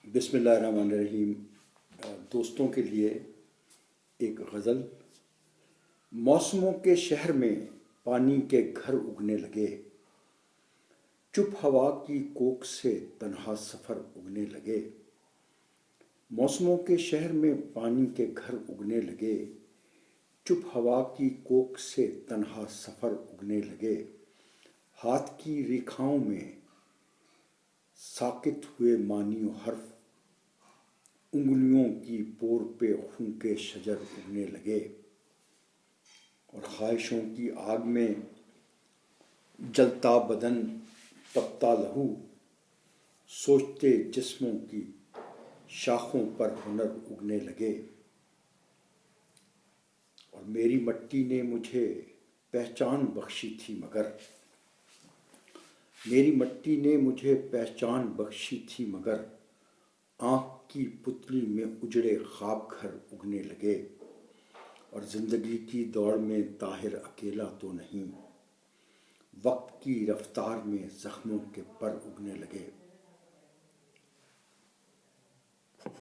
بسم اللہ الرحمن الرحیم۔ دوستوں کے لیے ایک غزل۔ موسموں کے شہر میں پانی کے گھر اگنے لگے، چپ ہوا کی کوک سے تنہا سفر اگنے لگے۔ موسموں کے شہر میں پانی کے گھر اگنے لگے، چپ ہوا کی کوک سے تنہا سفر اگنے لگے۔ ہاتھ کی ریکھاؤں میں ساکت ہوئے معنی و حرف، انگلیوں کی پور پہ خون کے شجر اگنے لگے۔ اور خواہشوں کی آگ میں جلتا بدن تپتا لہو، سوچتے جسموں کی شاخوں پر ہنر اگنے لگے۔ اور میری مٹی نے مجھے پہچان بخشی تھی میری مٹی نے مجھے پہچان بخشی تھی مگر آنکھ کی پتلی میں اجڑے خواب گھر اگنے لگے۔ اور زندگی کی دوڑ میں طاہر اکیلا تو نہیں، وقت کی رفتار میں زخموں کے پر اگنے لگے۔